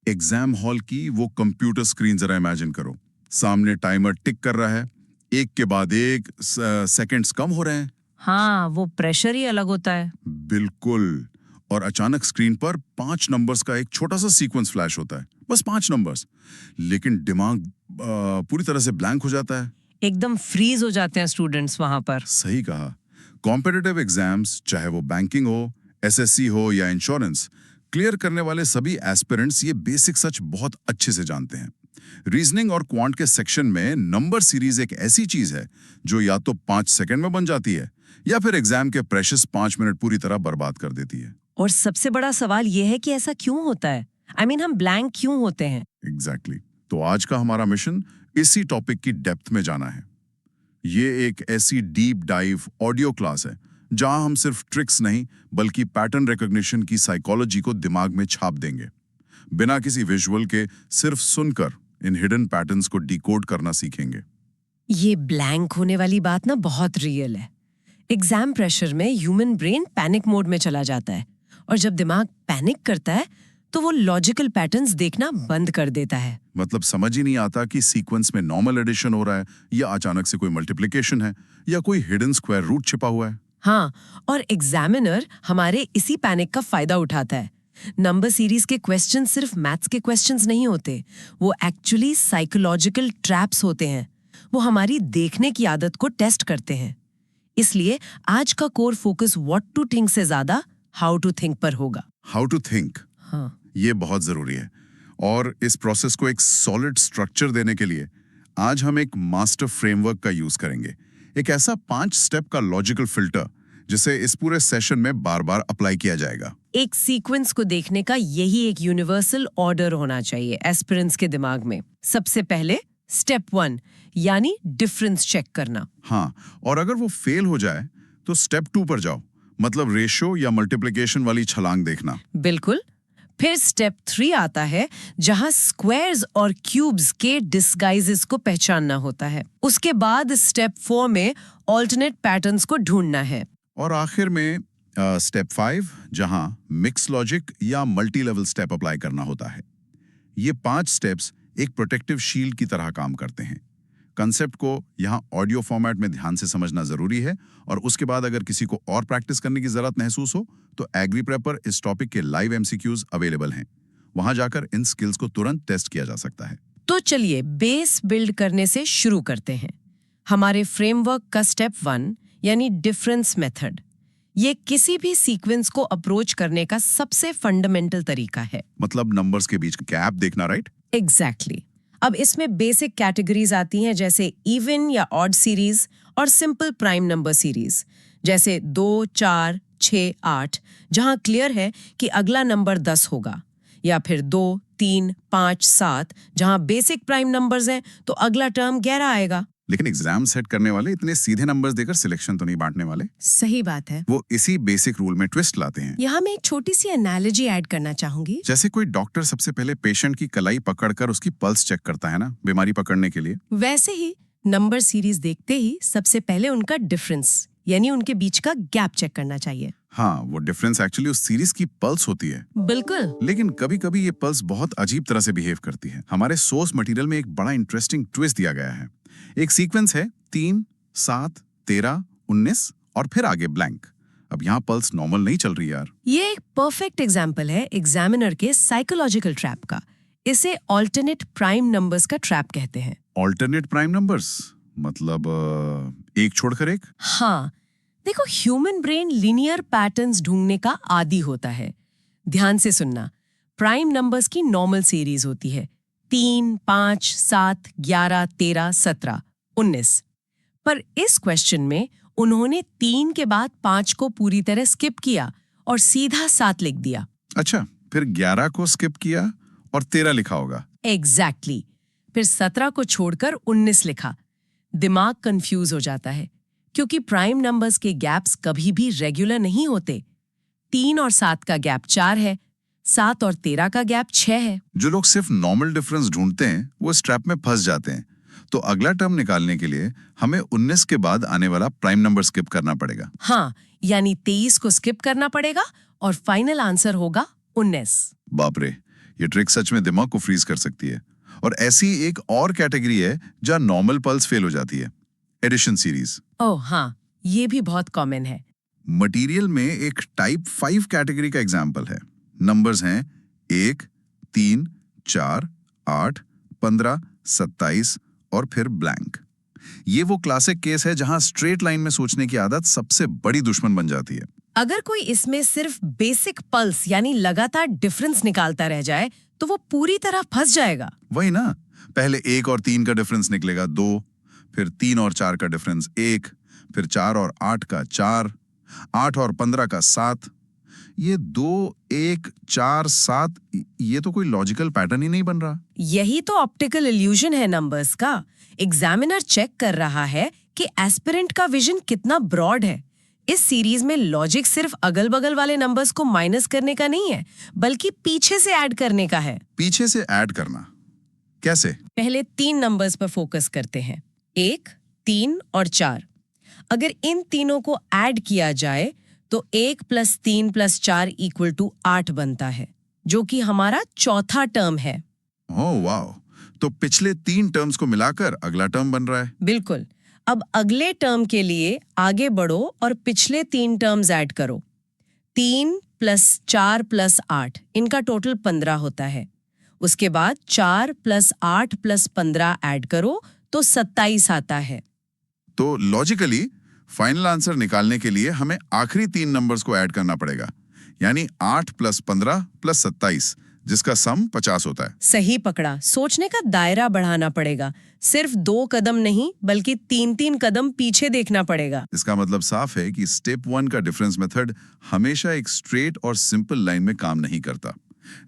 Exam hall की वो computer screen जरा इमेजिन करो। सामने टाइमर टिक कर रहा है, एक के बाद एक सेकंड्स कम हो रहे हैं। हाँ, वो प्रेशर ही अलग होता है। बिल्कुल। और अचानक स्क्रीन पर 5 नंबर्स का एक छोटा सा सीक्वेंस फ्लैश होता है, बस 5 नंबर्स। लेकिन दिमाग पूरी तरह से ब्लैंक हो जाता है। एकदम फ्रीज हो जाते हैं स्टूडेंट्स वहां पर। सही कहा। कॉम्पिटिटिव एग्जाम्स, चाहे वो बैंकिंग हो, एसएससी हो या इंश्योरेंस, क्लियर करने वाले सभी एस्पिरेंट्स ये बेसिक सच बहुत अच्छे से जानते हैं। रीजनिंग और क्वांट के सेक्शन में नंबर सीरीज एक ऐसी चीज है जो या तो 5 सेकंड में बन जाती है या फिर एग्जाम के प्रेशियस 5 मिनट पूरी तरह बर्बाद कर देती है। और सबसे बड़ा सवाल ये है कि ऐसा क्यों होता है? हम ब्लैंक क्यों होते हैं? एग्जैक्टली। तो आज का हमारा मिशन इसी टॉपिक की डेप्थ में जाना है। ये एक ऐसी डीप डाइव ऑडियो क्लास है जहां हम सिर्फ ट्रिक्स नहीं बल्कि पैटर्न रिकॉग्निशन की साइकोलॉजी को दिमाग में छाप देंगे। बिना किसी विजुअल के सिर्फ सुनकर इन हिडन पैटर्न्स को डिकोड करना सीखेंगे। ये ब्लैंक होने वाली बात ना बहुत रियल है। एग्जाम प्रेशर में ह्यूमन ब्रेन पैनिक मोड में चला जाता है और जब दिमाग पैनिक करता है तो वो लॉजिकल पैटर्न्स देखना बंद कर देता है। मतलब समझ ही नहीं आता कि सीक्वेंस में नॉर्मल एडिशन हो रहा है या अचानक से कोई मल्टीप्लिकेशन है या कोई हिडन स्क्वायर रूट छिपा हुआ है। हाँ, और एग्जामिनर हमारे इसी पैनिक का फायदा उठाता है। नंबर सीरीज के क्वेश्चन सिर्फ मैथ्स के क्वेश्चंस नहीं होते, वो एक्चुअली साइकोलॉजिकल ट्रैप्स होते हैं। वो हमारी देखने की आदत को टेस्ट करते हैं। इसलिए आज का core focus what to think से ज्यादा हाउ टू थिंक पर होगा। हाउ टू थिंक, हाँ, ये बहुत जरूरी है। और इस प्रोसेस को एक सॉलिड स्ट्रक्चर देने के लिए आज हम एक मास्टर फ्रेमवर्क का यूज करेंगे। एक ऐसा 5 स्टेप का लॉजिकल फिल्टर जिसे इस पूरे सेशन में बार बार अप्लाई किया जाएगा। एक सीक्वेंस को देखने का यही एक यूनिवर्सल ऑर्डर होना चाहिए एस्पिरेंट्स के दिमाग में। सबसे पहले स्टेप 1 यानी डिफरेंस चेक करना। हाँ, और अगर वो फेल हो जाए तो स्टेप 2 पर जाओ, मतलब रेशो या मल्टीप्लिकेशन वाली छलांग देखना। बिल्कुल। फिर स्टेप 3 आता है जहां स्क्वायर्स और क्यूब्स के डिस्गाइजेस को पहचानना होता है। उसके बाद स्टेप 4 में ऑल्टरनेट पैटर्न्स को ढूंढना है। और आखिर में स्टेप 5 जहां मिक्स लॉजिक या मल्टी लेवल स्टेप अप्लाई करना होता है। ये 5 स्टेप्स एक प्रोटेक्टिव शील्ड की तरह काम करते हैं। कंसेप्ट को यहाँ ऑडियो फॉर्मेट में ध्यान से समझना जरूरी है और उसके बाद अगर किसी को और प्रैक्टिस करने की जरूरत महसूस हो तो एग्री प्रेप पर इस टॉपिक के लाइव एमसीक्यूज अवेलेबल हैं। वहां जाकर इन स्किल्स को तुरंत टेस्ट किया जा सकता है। तो चलिए बेस बिल्ड करने से शुरू करते हैं। हमारे फ्रेमवर्क का स्टेप 1 यानी डिफरेंस मेथड, ये किसी भी सीक्वेंस को अप्रोच करने का सबसे फंडामेंटल तरीका है। मतलब नंबर्स के बीच गैप देखना, राइट? एग्जैक्टली। अब इसमें बेसिक कैटेगरीज आती हैं जैसे इवन या ऑड सीरीज और सिंपल प्राइम नंबर सीरीज जैसे 2, 4, 6, 8, जहां क्लियर है कि अगला नंबर 10 होगा, या फिर 2, 3, 5, 7 जहां बेसिक प्राइम नंबर्स हैं तो अगला टर्म 11 आएगा। लेकिन एग्जाम सेट करने वाले इतने सीधे नंबर्स देकर सिलेक्शन तो नहीं बांटने वाले। सही बात है। वो इसी बेसिक रूल में ट्विस्ट लाते हैं। यहाँ मैं एक छोटी सी एनालॉजी ऐड करना चाहूंगी। जैसे कोई डॉक्टर सबसे पहले पेशेंट की कलाई पकड़कर उसकी पल्स चेक करता है ना, बीमारी पकड़ने के लिए। वैसे ही नंबर सीरीज देखते ही सबसे पहले उनका डिफरेंस यानी उनके बीच का गैप चेक करना चाहिए। हाँ, वो डिफरेंस एक्चुअली उस सीरीज की पल्स होती है। बिल्कुल। लेकिन कभी-कभी ये पल्स बहुत अजीब तरह से बिहेव करती है। हमारे सोर्स मटेरियल में एक बड़ा इंटरेस्टिंग ट्विस्ट दिया गया है। एक सीक्वेंस है 3, 7, 13, 19 और फिर आगे ब्लैंक। अब यहाँ पल्स नॉर्मल नहीं चल रही यार। ये एक परफेक्ट एग्जाम्पल है एग्जामिनर के साइकोलॉजिकल ट्रैप का। इसे ऑल्टरनेट प्राइम नंबर्स का ट्रैप कहते हैं। ऑल्टरनेट प्राइम नंबर्स मतलब एक छोड़कर एक? हाँ, देखो ह्यूमन ब्रेन लिनियर पैटर्न्स ढूंढने का आदी होता है। ध्यान से सुनना, प्राइम नंबर्स की नॉर्मल सीरीज होती है 3, 5, 7, 11, 13, 17, 19। पर इस क्वेश्चन में उन्होंने 3 के बाद 5 को पूरी तरह स्किप किया और सीधा 7 लिख दिया। अच्छा, फिर 11 को स्किप किया और 13 लिखा होगा। एग्जैक्टली। फिर 17 को छोड़कर 19 लिखा। दिमाग कंफ्यूज हो जाता है क्योंकि प्राइम नंबर्स के गैप्स कभी भी रेगुलर नहीं होते। 3 और 7 का गैप 4 है, 7 और 13 का गैप 6 है। जो लोग सिर्फ नॉर्मल डिफरेंस ढूंढते हैं वो इस ट्रैप में फंस जाते हैं। तो अगला टर्म निकालने के लिए हमें 19 के बाद आने वाला प्राइम नंबर स्किप करना पड़ेगा। हाँ, यानी 23 को स्किप करना पड़ेगा और फाइनल आंसर होगा 19। बाप रे, ये ट्रिक सच में दिमाग को फ्रीज कर सकती है। और ऐसी एक और कैटेगरी है जहां नॉर्मल पल्स फेल हो जाती है, एडिशन सीरीज। ओह हाँ, ये भी बहुत कॉमन है। मटेरियल में एक टाइप 5 कैटेगरी का एग्जाम्पल है। नंबर्स हैं 1, 3, 4, 8, 15, 27 और फिर ब्लैंक। ये वो क्लासिक केस है जहां स्ट्रेट लाइन में सोचने की आदत सबसे बड़ी दुश्मन बन जाती है। अगर कोई इसमें सिर्फ बेसिक पल्स यानी लगातार डिफरेंस निकालता रह जाए तो वो पूरी तरह फंस जाएगा। वही ना, पहले 1 और 3 का डिफरेंस निकलेगा 2, फिर 3 और 4 का डिफरेंस 1, फिर 4 और 8 का 4, 8 और 15 का 7। ये 2, 1, 4, 7, ये तो कोई लॉजिकल पैटर्न ही नहीं बन रहा। यही तो ऑप्टिकल इल्यूजन है नंबर्स का। एग्जामिनर चेक कर रहा है कि एस्पिरेंट का विजन कितना ब्रॉड है। इस सीरीज में लॉजिक सिर्फ अगल बगल वाले नंबर्स को माइनस करने का नहीं है, बल्कि पीछे से ऐड करने का है। पीछे से ऐड करना कैसे? पहले 3 नंबर्स पर फोकस करते हैं, 1, 3 और 4। अगर इन तीनों को ऐड किया जाए तो 1 + 3 + 4 = 8 बनता है, जो कि हमारा चौथा टर्म है। ओह वाह, तो पिछले 3 टर्म्स को मिलाकर अगला टर्म बन रहा है। बिल्कुल। अब अगले टर्म के लिए आगे बढ़ो और पिछले 3 टर्म्स ऐड करो। 3 + 4 + 8, इनका टोटल 15 होता है। उसके बाद 4 + 8 + 15 ऐड करो तो 27 आता है। तो लॉजिकली फाइनल आंसर निकालने के लिए हमें आखिरी 3 नंबर्स को ऐड करना पड़ेगा, यानी 8 + 15 + 27, जिसका सम 50 होता है। सही पकड़ा। सोचने का दायरा बढ़ाना पड़ेगा। सिर्फ 2 कदम नहीं, बल्कि 3-3 कदम पीछे देखना पड़ेगा। इसका मतलब साफ है कि स्टेप 1 का डिफरेंस मेथड हमेशा एक स्ट्रेट और सिंपल लाइन में काम नहीं करता।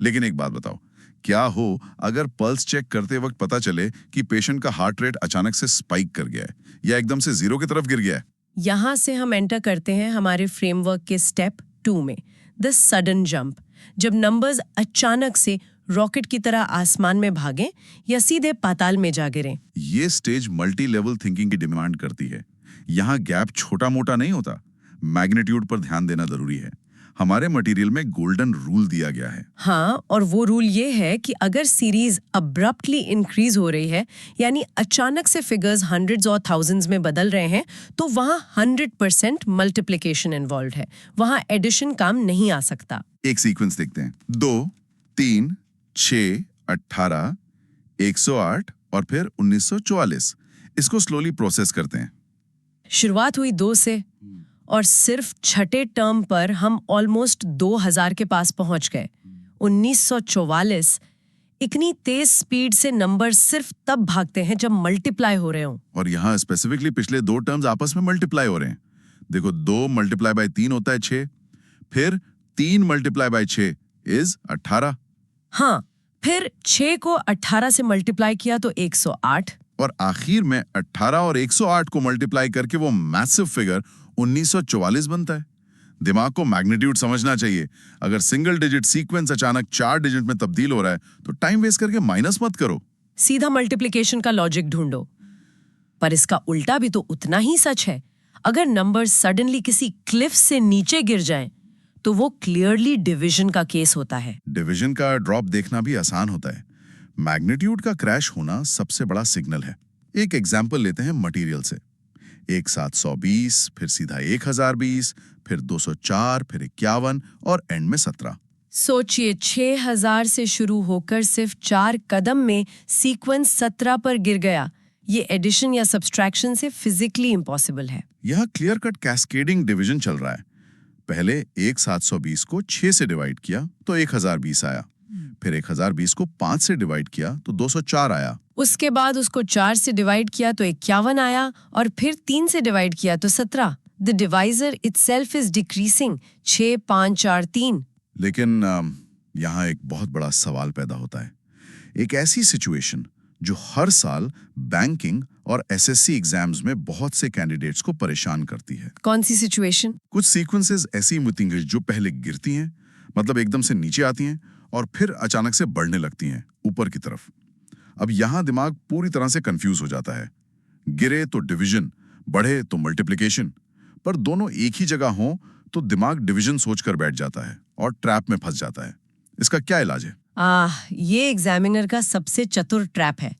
लेकिन एक बात बताओ, क्या हो अगर पल्स चेक करते वक्त पता चले कि पेशेंट का हार्ट रेट अचानक से स्पाइक कर गया है या एकदम से 0 की तरफ गिर गया है? यहाँ से हम एंटर करते हैं हमारे फ्रेमवर्क के स्टेप 2 में, द सडन जंप। जब नंबर्स अचानक से रॉकेट की तरह आसमान में भागें या सीधे पाताल में जा गिरें। ये स्टेज मल्टी लेवल थिंकिंग की डिमांड करती है। यहाँ गैप छोटा मोटा नहीं होता, मैग्नीट्यूड पर ध्यान देना जरूरी है। हमारे मटेरियल में गोल्डन रूल दिया गया है। हाँ, और वो रूल ये है कि अगर सीरीज अब्रप्टली इंक्रीज हो रही है, यानी अचानक से फिगर्स हंड्रेड्स और थाउजेंड्स में बदल रहे हैं, तो वहाँ 100% मल्टीप्लिकेशन इन्वॉल्व है। वहाँ एडिशन काम नहीं आ सकता। एक सीक्वेंस देखते हैं, 2, 3, 6, 18, 108 और फिर 1944। इसको स्लोली प्रोसेस करते हैं। शुरुआत हुई 2 से और सिर्फ छठे टर्म पर हम ऑलमोस्ट 2000 के पास पहुंच गए। 1944। इतनी तेज स्पीड से नंबर सिर्फ तब भागते हैं जब मल्टीप्लाई हो रहे हों। और यहाँ स्पेसिफिकली पिछले 2 टर्म्स आपस में मल्टीप्लाई हो रहे हैं। देखो, 2 × 3 होता है 6, फिर 3 × 6 इज 18। हाँ, फिर 6 को 18 से मल्टीप्लाई किया तो 108। और आखिर में 18 और 108 को मल्टीप्लाई करके वो मैसिव फिगर 1944 बनता है। दिमाग को मैग्नीट्यूड समझना चाहिए। अगर सिंगल डिजिट सीक्वेंस अचानक 4 डिजिट में तब्दील हो रहा है तो टाइम वेस्ट करके माइनस मत करो, सीधा मल्टीप्लिकेशन का लॉजिक ढूंढो। पर इसका उल्टा भी तो उतना ही सच है। अगर नंबर सडनली किसी क्लिफ से नीचे गिर जाएं, तो वो क्लियरली डिवीजन का केस होता है। डिवीजन का ड्रॉप देखना भी आसान होता है। मैग्नीट्यूड का क्रैश होना सबसे बड़ा सिग्नल है। एक एग्जाम्पल लेते हैं मटेरियल से। एक 720, फिर सीधा 1020, फिर 204, फिर 51 और एंड में 17। सोचिए, 6000 से शुरू होकर सिर्फ 4 कदम में सीक्वेंस 17 पर गिर गया। ये एडिशन या सब्सट्रैक्शन से फिजिकली इम्पॉसिबल है। यह क्लियर कट कैस्केडिंग डिवीजन चल रहा है। पहले एक 720 को 6 से डिवाइड किया तो 1020 आया, फिर 1020 को 5 से डिवाइड किया तो 204 आया। उसके बाद उसको 4 से डिवाइड किया तो 51 आया, और फिर 3 से डिवाइड किया तो 17। The divisor itself is decreasing, 6, 5, 4, 3। लेकिन यहाँ एक बहुत बड़ा सवाल पैदा होता है। एक ऐसी सिचुएशन जो हर साल बैंकिंग और एसएससी एग्जाम्स में बहुत से कैंडिडेट्स को परेशान करती है। कौन सी सिचुएशन? कुछ सीक्वेंसेस ऐसी होती हैं जो पहले गिरती हैं, मतलब एकदम से नीचे आती हैं, और फिर अचानक से बढ़ने लगती हैं ऊपर की तरफ। अब यहाँ दिमाग पूरी तरह से कंफ्यूज हो जाता है। गिरे तो डिवीजन, बढ़े तो मल्टीप्लिकेशन, पर दोनों एक ही जगह हों तो दिमाग डिवीजन सोचकर बैठ जाता है और ट्रैप में फंस जाता है। इसका क्या इलाज है? ये एग्जामिनर का सबसे चतुर ट्रैप है।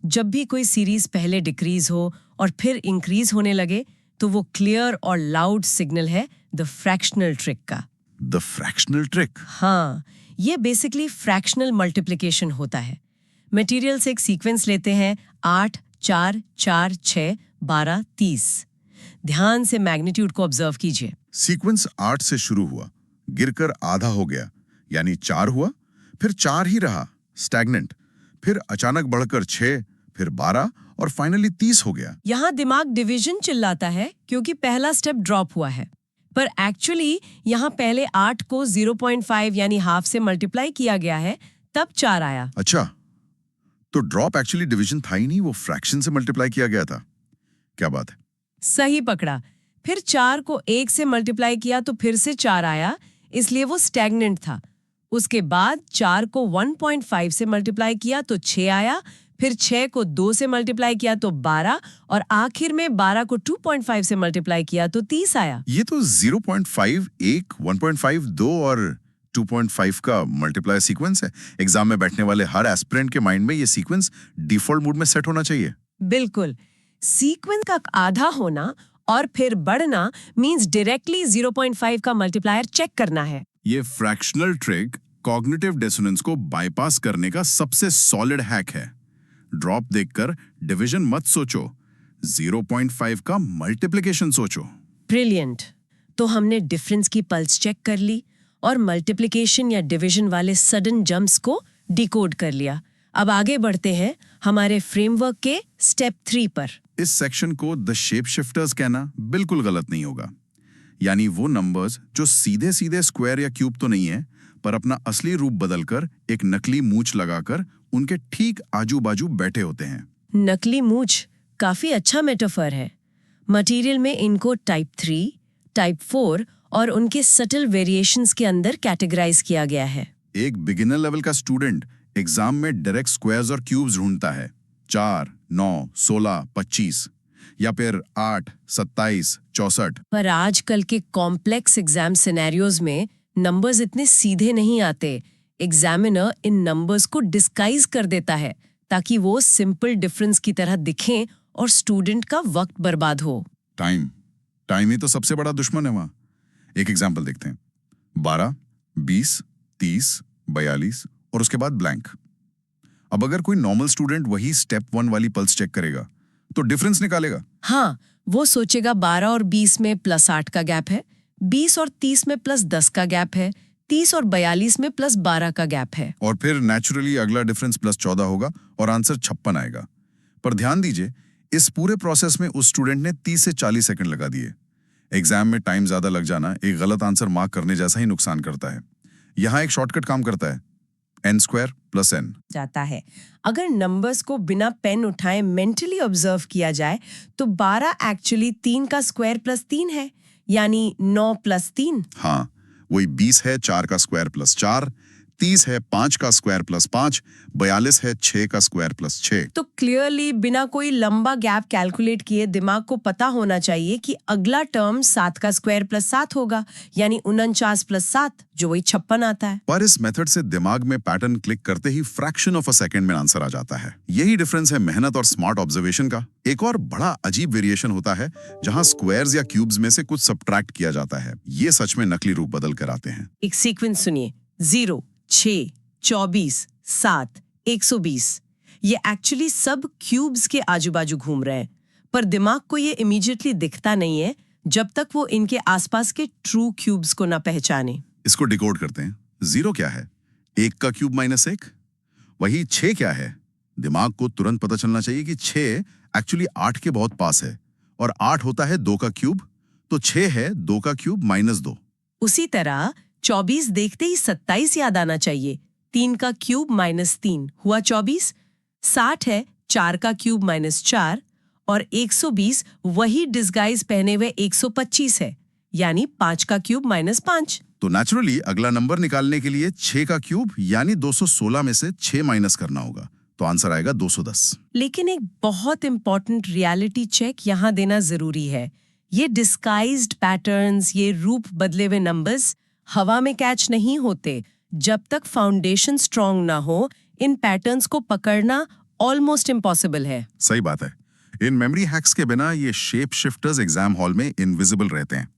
जब भी कोई सीरीज पहले डिक्रीज हो और फिर इंक्रीज होने लगे तो वो क्लियर और लाउड सिग्नल है द फ्रैक्शनल ट्रिक का। The fractional trick? हाँ, ये बेसिकली फ्रैक्शनल मल्टीप्लिकेशन होता है। मटेरियल से एक सीक्वेंस लेते हैं 8, 4, 4, 6, 12, 30। ध्यान से मैग्नीट्यूड को ऑब्जर्व कीजिए। सीक्वेंस 8 से शुरू हुआ, गिरकर आधा हो गया, यानी 4 हुआ, फिर 4 ही रहा, स्टैग्नेंट, फिर अचानक बढ़कर 6, फिर 12 और फाइनली 30 हो गया। यहाँ दिमाग डिवीजन चिल्लाता है क्योंकि पहला स्टेप ड्रॉप हुआ है, पर एक्चुअली यहाँ पहले 8 को 0.5 यानी हाफ से मल्टीप्लाई किया गया है, तब 4 आया। अच्छा, तो ड्रॉप एक्चुअली डिवीजन था ही नहीं, वो फ्रैक्शन से मल्टीप्लाई किया गया था। क्या बात है। सही पकड़ा। फिर 4 को 1 से मल्टीप्लाई किया तो फिर से 4 आया, इसलिए वो स्टैग्नेंट था। उसके बाद 4 को 1.5 से मल्टीप्लाई किया तो 6 आया, फिर 6 को 2 से मल्टीप्लाई किया तो 12 और आखिर में 12 को 2.5 से मल्टीप्लाई किया तो 30 आया। ये तो 0.5, 1, 1.5, 2 और 2.5 का मल्टीप्लाई सीक्वेंस है। एग्जाम में बैठने वाले हर एस्पिरेंट के माइंड में ये सीक्वेंस डिफॉल्ट मोड में सेट होना चाहिए। बिल्कुल। सीक्वेंस का आधा होना और फिर बढ़ना मींस डायरेक्टली 0.5 का मल्टीप्लायर चेक करना है। ये फ्रैक्शनल ट्रिक कॉग्निटिव डिसोनेंस को बाईपास करने का सबसे सॉलिड हैक है। ड्रॉप देखकर डिवीजन मत सोचो, 0.5 का मल्टीप्लिकेशन सोचो। ब्रिलियंट। तो हमने डिफरेंस की पल्स चेक कर ली और मल्टीप्लिकेशन या डिवीजन वाले सडन जंप्स को डिकोड कर लिया। अब आगे बढ़ते हैं हमारे फ्रेमवर्क के स्टेप 3 पर। इस सेक्शन को द शेप शिफ्टर्स कहना बिल्कुल गलत नहीं होगा। यानी वो नंबर्स जो सीधे सीधे स्क्वायर या क्यूब तो नहीं है, पर अपना असली रूप बदलकर एक नकली मूंछ लगाकर उनके ठीक आजू बाजू बैठे होते हैं। नकली मूंछ काफी अच्छा मेटाफर है। मटेरियल में इनको टाइप 3, टाइप 4 और उनके सटल वेरिएशंस के अंदर कैटेगराइज किया गया है। एक बिगिनर लेवल का स्टूडेंट एग्जाम में डायरेक्ट स्क्वायर्स और क्यूब्स ढूंढता है, 4, 9, 16, 25 या फिर 8, 27, 64। पर आजकल के कॉम्प्लेक्स एग्जाम सिनेरियोज में नंबर्स इतने सीधे नहीं आते। एग्जामिनर इन नंबर्स को डिस्गाइज कर देता है ताकि वो सिंपल डिफरेंस की तरह दिखें और स्टूडेंट का वक्त बर्बाद हो। टाइम ही तो सबसे बड़ा दुश्मन है वहां। एक एग्जाम्पल देखते हैं, 12, 20, 30, 42 और उसके बाद ब्लैंक। अब अगर कोई नॉर्मल स्टूडेंट वही स्टेप 1 वाली पल्स चेक करेगा तो डिफरेंस निकालेगा। हाँ, वो सोचेगा 12 और 20 में +8 का गैप है, 20 और 30 में +10 का गैप है, 30 और 42 में +12 का गैप है। और फिर नेचुरली अगला डिफरेंस +14 होगा और आंसर 56 आएगा। पर ध्यान दीजिए, इस पूरे प्रोसेस में उस स्टूडेंट ने 30 से 40 सेकंड लगा दिए। एग्जाम में टाइम ज्यादा लग जाना एक गलत आंसर मार्क करने जैसा ही नुकसान करता है। यहाँ एक शॉर्टकट काम करता है, n² + n जाता है। अगर नंबर्स को बिना पेन उठाए मेंटली ऑब्जर्व किया जाए तो 12 एक्चुअली 3 का स्क्वायर +3 है, यानी 9 + 3। हाँ, वही 20 है 4 का स्क्वायर +4, 30 है 5 का स्क्वायर +5, 42 है 6 का स्क्वायर +6। तो क्लियरली बिना कोई लंबा गैप कैलकुलेट किए दिमाग को पता होना चाहिए कि अगला टर्म 7 का स्क्वायर +7 होगा, यानी 49 + 7 जो वही 56 आता है। पर इस मेथड से दिमाग में पैटर्न क्लिक करते ही फ्रैक्शन ऑफ अ सेकंड में आंसर आ जाता है। यही डिफरेंस है मेहनत और स्मार्ट ऑब्जर्वेशन का। एक और बड़ा अजीब वेरिएशन होता है जहां स्क्वायर्स या क्यूब्स में से कुछ सब्ट्रैक्ट किया जाता है। ये सच में नकली रूप बदल कर आते हैं। एक सीक्वेंस सुनिए, 0, 6, 24, 7, 120। ये एक्चुअली सब क्यूब्स के आजू बाजू घूम रहे हैं, पर दिमाग को ये इमीडिएटली दिखता नहीं है जब तक वो इनके आसपास के ट्रू क्यूब्स को ना पहचाने। इसको डिकोड करते हैं। 0 क्या है? 1 का क्यूब -1। वही 6 क्या है? दिमाग को तुरंत पता चलना चाहिए कि 6 एक्चुअली 8 के बहुत पास है और 8 होता है 2 का क्यूब, तो 6 है 2 का क्यूब -2। उसी तरह 24 देखते ही 27 याद आना चाहिए। 3 का क्यूब -3 हुआ 24। 60 है 4 का क्यूब -4 और 120 वही डिस्गाइज पहने हुए 125 है, यानी 5 का क्यूब -5। तो नेचुरली अगला नंबर निकालने के लिए 6 का क्यूब यानी 216 में से 6 माइनस करना होगा, तो आंसर आएगा 210। लेकिन एक बहुत इंपॉर्टेंट रियलिटी चेक यहाँ देना जरूरी है। ये डिस्गाइज्ड पैटर्न्स, ये रूप बदले हुए नंबर्स हवा में कैच नहीं होते। जब तक फाउंडेशन स्ट्रांग ना हो इन पैटर्न्स को पकड़ना ऑलमोस्ट इम्पॉसिबल है। सही बात है। इन मेमोरी हैक्स के बिना ये शेप शिफ्टर्स एग्जाम हॉल में इनविजिबल रहते हैं।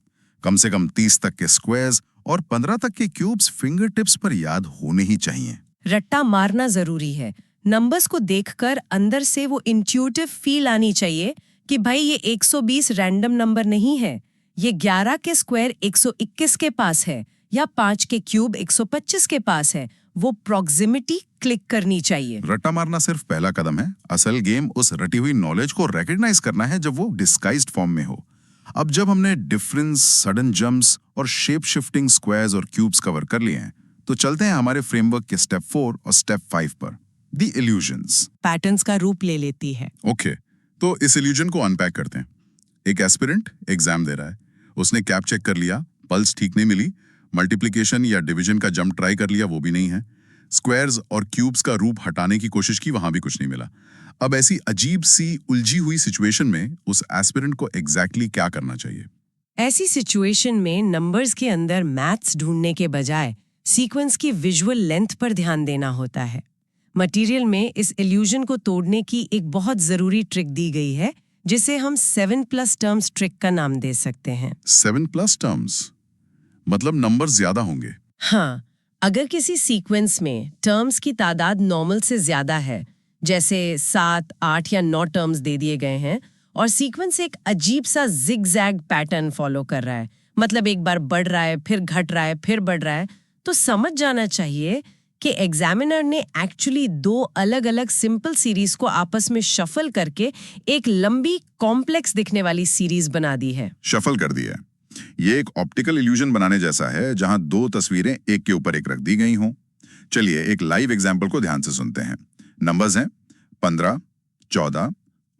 कम से कम 30 तक के स्क्वायर्स और 15 तक के क्यूब्स फिंगर टिप्स पर याद होने ही चाहिए। रट्टा मारना जरूरी है। नंबर्स को देखकर अंदर से वो इंट्यूटिव फील आनी चाहिए कि भाई ये 120 रैंडम नंबर नहीं है, ये 11 के स्क्वायर 121 के पास है या 5 के क्यूब 125 के पास है। वो प्रॉक्सिमिटी क्लिक करनी चाहिए। रट्टा मारना सिर्फ पहला कदम है। असल गेम उस रटी हुई नॉलेज को रिकॉग्नाइज करना है जब वो डिस्गाइज्ड फॉर्म में हो। अब जब हमने डिफरेंस, सडन जंप्स और शेप शिफ्टिंग स्क्वायर्स और क्यूब्स कवर कर लिए हैं, तो चलते हैं हमारे फ्रेमवर्क के स्टेप 4 और स्टेप 5 पर, द इल्यूजन्स। पैटर्न्स का रूप ले लेती है। ओके, तो इस इल्यूजन को अनपैक करते हैं। एक एस्पिरेंट एग्जाम दे रहा है, उसने कैप चेक कर लिया, पल्स ठीक नहीं मिली, मल्टीप्लिकेशन या डिवीजन का जंप ट्राई कर लिया, वो भी नहीं है, स्क्वायर्स और क्यूब्स का रूप हटाने की कोशिश की, वहां भी कुछ नहीं मिला। अब ऐसी अजीब सी उलझी हुई सिचुएशन में उस एस्पिरेंट को एग्जैक्टली क्या करना चाहिए? ऐसी सिचुएशन में नंबर्स के अंदर मैथ्स ढूंढने के बजाय सीक्वेंस की विजुअल लेंथ पर ध्यान देना होता है। मटेरियल में इस इल्यूजन को तोड़ने की एक बहुत जरूरी ट्रिक दी गई है, जिसे हम 7+ टर्म्स ट्रिक का नाम दे सकते हैं। 7+ टर्म्स मतलब नंबर ज्यादा होंगे। हाँ, अगर किसी सीक्वेंस में टर्म्स की तादाद नॉर्मल से ज्यादा है, जैसे 7, 8 या 9 टर्म्स दे दिए गए हैं और सीक्वेंस एक अजीब सा जिग-जैग पैटर्न फॉलो कर रहा है, मतलब एक बार बढ़ रहा है, फिर घट रहा है, फिर बढ़ रहा है, तो समझ जाना चाहिए कि एग्जामिनर ने एक्चुअली 2 अलग-अलग सिंपल सीरीज को आपस में शफल करके एक लंबी कॉम्प्लेक्स दिखने वाली सीरीज बना दी है। शफल कर दिया। ये एक ऑप्टिकल इल्यूजन बनाने जैसा है, जहां 2 तस्वीरें एक के ऊपर एक रख दी गई हों। चलिए एक लाइव एग्जाम्पल को ध्यान से सुनते हैं। नंबर्स हैं 15, 14,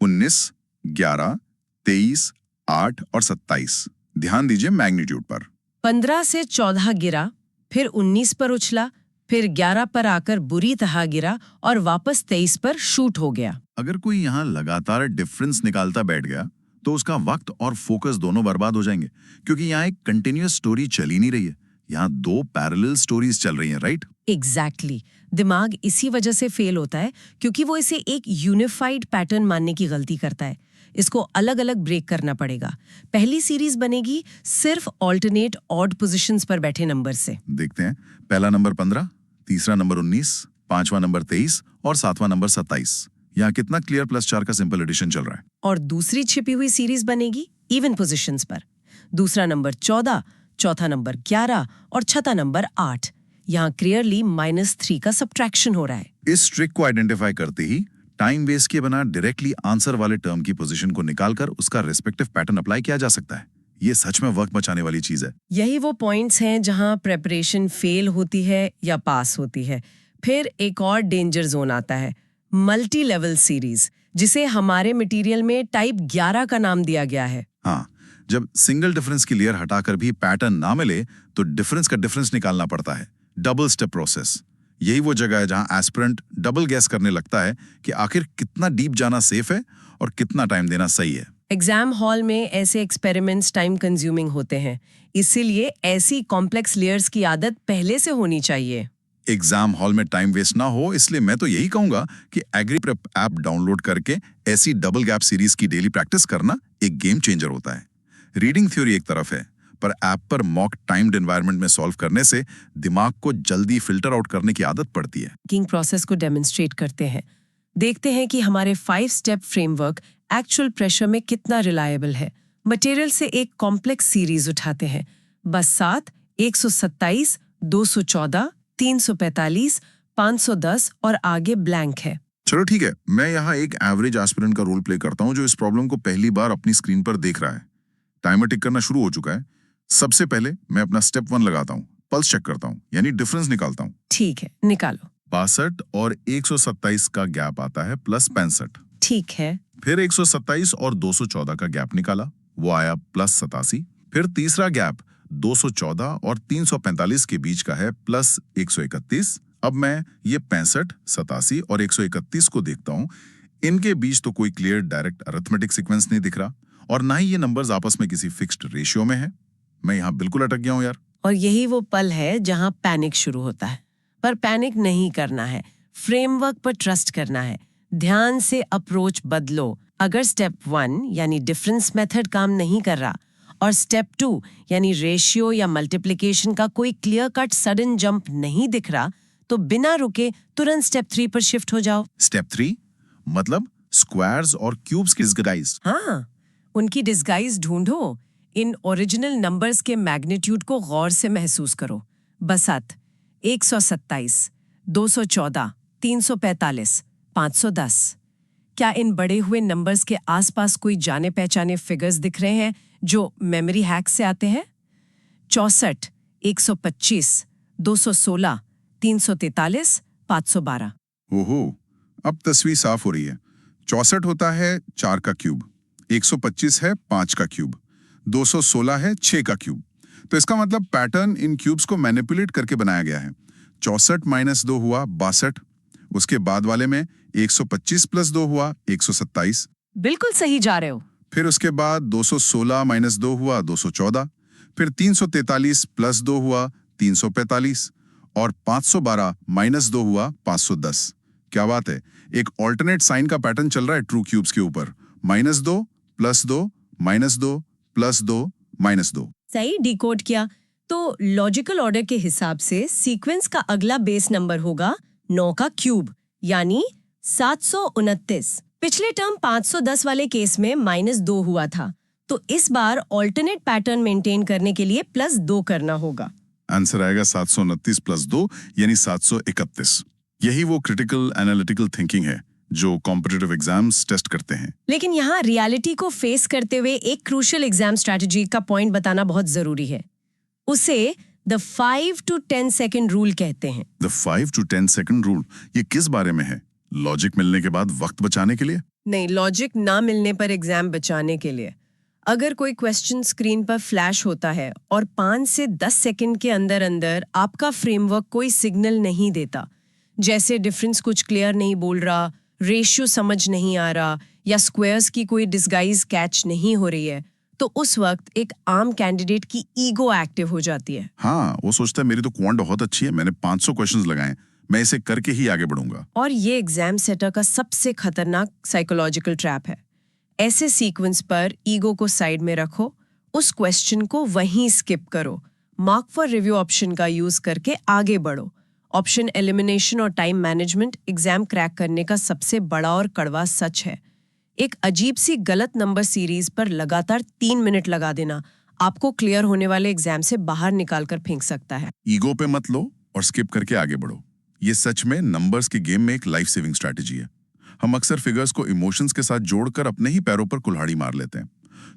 19, 11, 23, 8 और 27। ध्यान दीजिए मैग्नीट्यूड पर। 15 से 14 गिरा, फिर 19 पर उछला, फिर 11 पर आकर बुरी तरह गिरा और वापस 23 पर शूट हो गया। अगर कोई यहाँ लगातार डिफरेंस निकालता बैठ गया तो उसका वक्त और फोकस दोनों बर्बाद हो जाएंगे, क्योंकि यहाँ एक कंटिन्यूअस स्टोरी चल ही नहीं रही है, यहाँ 2 पैरेलल स्टोरीज चल रही हैं, राइट? एग्जैक्टली। दिमाग इसी वजह से फेल होता है, क्योंकि वो इसे एक यूनिफाइड पैटर्न मानने की गलती करता है। इसको अलग अलग ब्रेक करना पड़ेगा। पहली सीरीज बनेगी सिर्फ ऑल्टरनेट ऑड पोजीशंस पर बैठे नंबर से। देखते हैं, पहला नंबर 15, तीसरा नंबर 19, पांचवां नंबर 23 और सातवां नंबर 27। यहाँ कितना क्लियर +4 का सिंपल एडिशन चल रहा है। और दूसरी छिपी हुई सीरीज बनेगी इवन पोजीशंस पर। दूसरा नंबर 14, चौथा नंबर 11 और छठा नंबर 8। यहाँ क्लियरली -3 का सब्ट्रैक्शन हो रहा है। इस ट्रिक को आइडेंटिफाई करते ही टाइम वेस्ट किए बिना डायरेक्टली आंसर वाले टर्म की पोजीशन को निकालकर उसका रिस्पेक्टिव पैटर्न अप्लाई किया जा सकता है। ये सच में वक्त बचाने वाली चीज है। यही वो पॉइंट्स हैं जहां प्रेपरेशन फेल होती है या पास होती है। फिर एक और डेंजर जोन आता है, मल्टी लेवल सीरीज, जिसे हमारे मटेरियल में टाइप 11 का नाम दिया गया है। हाँ, जब सिंगल डिफरेंस की लेयर हटाकर भी पैटर्न ना मिले तो डिफरेंस का डिफरेंस निकालना पड़ता है। Double step process. यही वो जगह है जहां एस्पिरेंट डबल गैस करने लगता है कि आखिर कितना डीप जाना सेफ है और कितना टाइम देना सही है। एग्जाम हॉल में ऐसे एक्सपेरिमेंट्स टाइम कंज्यूमिंग होते हैं, इसीलिए ऐसी कॉम्प्लेक्स लेयर्स की आदत पहले से होनी चाहिए। एग्जाम हॉल में टाइम वेस्ट ना हो, इसलिए मैं तो यही कहूंगा कि एग्री प्रेप ऐप डाउनलोड करके ऐसी डबल गैप सीरीज की डेली प्रैक्टिस करना एक गेम चेंजर होता है। रीडिंग थ्योरी एक तरफ है, पर ऐप पर मॉक टाइम्ड एनवायरनमेंट में सॉल्व करने से दिमाग को जल्दी फिल्टर आउट करने की आदत पड़ती है। किंग प्रोसेस को डेमोन्स्ट्रेट करते हैं। देखते हैं कि हमारे 5 स्टेप फ्रेमवर्क एक्चुअल प्रेशर में कितना रिलायबल है। मटेरियल से एक कॉम्प्लेक्स सीरीज उठाते हैं, बस 7, 127, 214, 345, 510 और आगे ब्लैंक है। चलो ठीक है, मैं यहाँ एक एवरेज एस्पिरेंट का रोल प्ले करता हूँ जो इस प्रॉब्लम को पहली बार अपनी स्क्रीन पर देख रहा है। टाइमर टिक करना शुरू हो चुका है। सबसे पहले मैं अपना स्टेप 1 लगाता हूँ, पल्स चेक करता हूँ, यानी डिफरेंस निकालता हूँ। ठीक है, निकालो। 62 और 127 का गैप आता है +65। ठीक है। फिर 127 और 214 का गैप निकाला, वो आया +87। फिर तीसरा गैप 214 और 345 के बीच का है +131। अब मैं ये 65, 87 और 131 को देखता हूँ। इनके बीच तो कोई क्लियर डायरेक्ट अरिथमेटिक सीक्वेंस नहीं दिख रहा और ना ही ये नंबर्स आपस में किसी फिक्स्ड रेशियो में है। मैं यहाँ बिल्कुल अटक गया हूँ यार। और यही वो पल है जहां पैनिक शुरू होता है। पर पैनिक नहीं करना है, फ्रेमवर्क पर ट्रस्ट करना है, ध्यान से अप्रोच बदलो। अगर स्टेप 1 यानी डिफरेंस मेथड काम नहीं कर रहा और स्टेप 2 यानी रेशियो या मल्टीप्लिकेशन का कोई क्लियर कट सडन जंप नहीं दिख रहा, तो बिना रुके तुरंत स्टेप 3 पर शिफ्ट हो जाओ। स्टेप 3 मतलब स्क्वायर्स और क्यूब्स की डिस्गाइज। हाँ, उनकी डिस्गाइज ढूंढो। इन ओरिजिनल नंबर्स के मैग्नीट्यूड को गौर से महसूस करो। बसत 127, 214, 345, 510। क्या इन बढ़े हुए नंबर्स के आसपास कोई जाने पहचाने फिगर्स दिख रहे हैं जो मेमोरी हैक्स से आते हैं? 64, 125, 216, 343, 512। ओहो, अब तस्वीर साफ हो रही है। 64 होता है 4 का क्यूब, 125 है 5 का क्यूब, 216 है 6 का क्यूब। तो इसका मतलब पैटर्न इन क्यूब्स को मैनिपुलेट करके बनाया गया है। 64 - 2 हुआ 62, उसके बाद वाले में 125 + 2 हुआ 127। बिल्कुल सही जा रहे हो। फिर उसके बाद 216 - 2 हुआ 214, फिर 343 + 2 हुआ 345 और 512 - 2 हुआ 510। क्या बात है, एक ऑल्टरनेट साइन का पैटर्न चल रहा है ट्रू क्यूब्स के ऊपर। -2 + 2 -2 + 2 -2। सही डिकोड किया। तो लॉजिकल ऑर्डर के हिसाब से सीक्वेंस का अगला बेस नंबर होगा 9 का क्यूब यानी 729। पिछले टर्म 510 वाले केस में -2 हुआ था, तो इस बार ऑल्टरनेट पैटर्न मेंटेन करने के लिए +2 करना होगा। आंसर आएगा 729 + 2 यानी 731। यही वो क्रिटिकल एनालिटिकल थिंकिंग है जो कॉम्पिटिटिव एग्जाम्स टेस्ट करते हैं। लेकिन यहाँ रियलिटी को फेस करते हुए एक क्रूशियल एग्जाम स्ट्रैटेजी का पॉइंट बताना बहुत जरूरी है। उसे द 5 to 10 सेकंड रूल कहते हैं। द 5 to 10 सेकंड रूल, ये किस बारे में है? लॉजिक मिलने के बाद वक्त बचाने के लिए? नहीं, लॉजिक ना मिलने पर एग्जाम बचाने के लिए। अगर कोई क्वेश्चन स्क्रीन पर फ्लैश होता है और 5 से 10 सेकंड के अंदर अंदर आपका फ्रेमवर्क कोई सिग्नल नहीं देता, जैसे डिफरेंस कुछ क्लियर नहीं बोल रहा, रेशियो समझ नहीं आ रहा या स्क्वायर्स की कोई डिस्गाइज कैच नहीं हो रही है, तो उस वक्त एक आम कैंडिडेट की ईगो एक्टिव हो जाती है। हाँ, वो सोचता है मेरी तो क्वांट बहुत अच्छी है, मैंने 500 क्वेश्चंस लगाए, मैं इसे करके ही आगे बढ़ूंगा। और ये एग्जाम सेटर का सबसे खतरनाक साइकोलॉजिकल ट्रैप है। ऐसे सीक्वेंस पर ईगो को साइड में रखो, उस क्वेश्चन को वहीं स्किप करो, मार्क फॉर रिव्यू ऑप्शन का यूज करके आगे बढ़ो। ऑप्शन एलिमिनेशन और टाइम मैनेजमेंट एग्जाम क्रैक करने का सबसे बड़ा और कड़वा सच है। एक अजीब सी गलत नंबर सीरीज पर लगातार 3 मिनट लगा देना आपको क्लियर होने वाले एग्जाम से बाहर निकाल कर फेंक सकता है। ईगो पे मत लो और स्किप करके आगे बढ़ो। ये सच में नंबर्स के गेम में एक लाइफ सेविंग स्ट्रैटेजी है। हम अक्सर फिगर्स को इमोशंस के साथ जोड़कर अपने ही पैरों पर कुल्हाड़ी मार लेते हैं।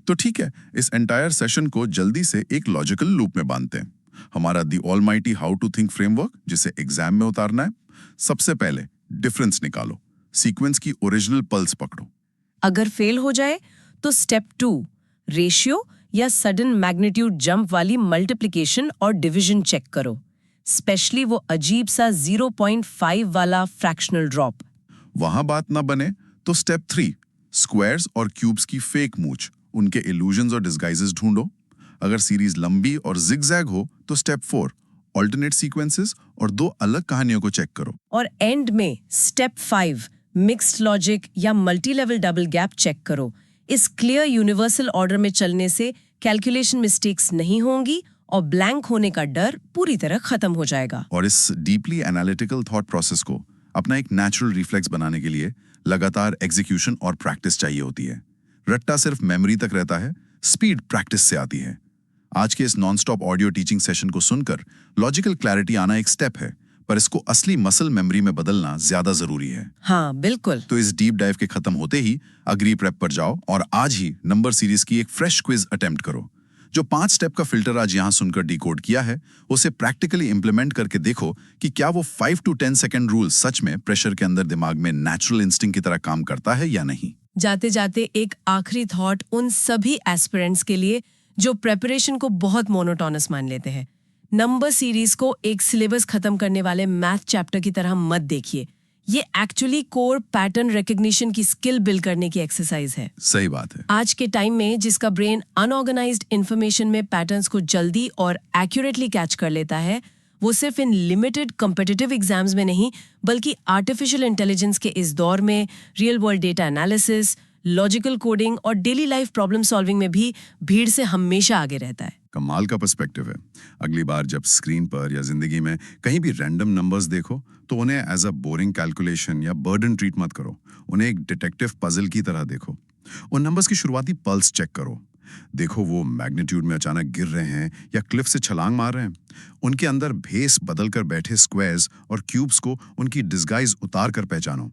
तो ठीक है, इस एंटायर सेशन को जल्दी से एक लॉजिकल लूप में बांधते हैं। हमारा the almighty how to think framework, जिसे एग्जाम में उतारना है। सबसे पहले डिफरेंस निकालो, सीक्वेंस की ओरिजिनल पल्स पकड़ो। अगर फेल हो जाए तो स्टेप 2 रेशियो या सडन मैग्नीट्यूड जंप वाली मल्टीप्लिकेशन और डिवीजन चेक करो, स्पेशली वो अजीब सा 0.5 वाला फ्रैक्शनल ड्रॉप। वहां बात ना बने तो स्टेप 3 स्क्वायर्स और क्यूब्स की फेक मूच, उनके इल्यूजन्स और डिस्गाइजेस ढूंढो। अगर सीरीज लंबी और जिगजैग हो तो स्टेप 4 ऑल्टरनेट सीक्वेंसेस और 2 अलग कहानियों को चेक करो। और एंड में स्टेप 5 मिक्स्ड लॉजिक या multi level double gap check करो। इस क्लियर यूनिवर्सल ऑर्डर में चलने से कैलकुलेशन मिस्टेक्स नहीं होंगी और ब्लैंक होने का डर पूरी तरह खत्म हो जाएगा। और इस डीपली एनालिटिकल थॉट प्रोसेस को अपना एक नेचुरल रिफ्लेक्स बनाने के लिए लगातार एग्जीक्यूशन और प्रैक्टिस चाहिए होती है। रट्टा सिर्फ मेमोरी तक रहता है, स्पीड प्रैक्टिस से आती है। आज के इस नॉनस्टॉप ऑडियो टीचिंग सेशन को सुनकर लॉजिकल क्लैरिटी आना एक स्टेप है, पर इसको असली मसल मेमोरी में बदलना ज्यादा जरूरी है। हाँ, बिल्कुल। तो इस डीप डाइव के खत्म होते ही अग्री प्रेप पर जाओ और आज ही नंबर सीरीज की एक फ्रेश क्विज अटेम्प्ट करो। जो 5 स्टेप का फिल्टर आज यहाँ सुनकर डिकोड किया है, उसे प्रैक्टिकली इंप्लीमेंट करके देखो कि क्या वो 5 to 10 सेकंड रूल सच में प्रेशर के अंदर दिमाग में नेचुरल इंस्टिंक्ट की तरह काम करता है या नहीं। जाते जाते एक आखिरी थॉट उन सभी एस्पिरेंट्स के लिए जो प्रेपरेशन को बहुत मोनोटोनस मान लेते हैं। नंबर सीरीज को एक सिलेबस खत्म करने वाले मैथ चैप्टर की तरह मत देखिए। ये एक्चुअली कोर पैटर्न रिकग्निशन की स्किल बिल्ड करने की एक्सरसाइज है। सही बात है। आज के टाइम में जिसका ब्रेन अनऑर्गेनाइज्ड इंफॉर्मेशन में पैटर्न्स को जल्दी और एक्यूरेटली कैच कर लेता है, वो सिर्फ इन लिमिटेड कॉम्पिटिटिव एग्जाम्स में नहीं बल्कि आर्टिफिशियल इंटेलिजेंस के इस दौर में real world data analysis, logical coding और डेली लाइफ प्रॉब्लम सॉल्विंग में भी भीड़ से हमेशा आगे रहता है। कमाल का पर्सपेक्टिव है। अगली बार जब स्क्रीन पर या जिंदगी में कहीं भी रैंडम नंबर्स देखो तो उन्हें एज अ बोरिंग कैलकुलेशन या बर्डन ट्रीट मत करो। उन्हें एक डिटेक्टिव पजल की तरह देखो। उन नंबर्स की शुरुआती पल्स चेक करो। देखो वो मैग्नीट्यूड में अचानक गिर रहे हैं या क्लिफ से छलांग मार रहे हैं। उनके अंदर भेस बदल कर बैठे स्क्वायर्स और क्यूब्स को उनकी डिस्गाइज उतार कर पहचानो।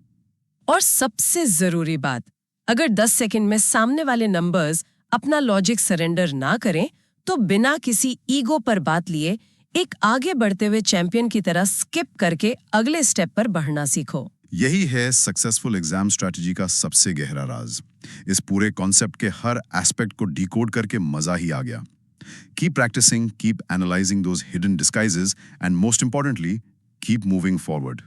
और सबसे जरूरी बात, अगर 10 सेकंड में सामने वाले नंबर्स अपना लॉजिक सरेंडर ना करें तो बिना किसी ईगो पर बात लिए एक आगे बढ़ते हुए चैंपियन की तरह स्किप करके अगले स्टेप पर बढ़ना सीखो। यही है सक्सेसफुल एग्जाम स्ट्रैटेजी का सबसे गहरा राज। इस पूरे कॉन्सेप्ट के हर एस्पेक्ट को डिकोड करके मजा ही आ गया। Keep practicing, keep analysing those hidden disguises and most importantly keep moving forward.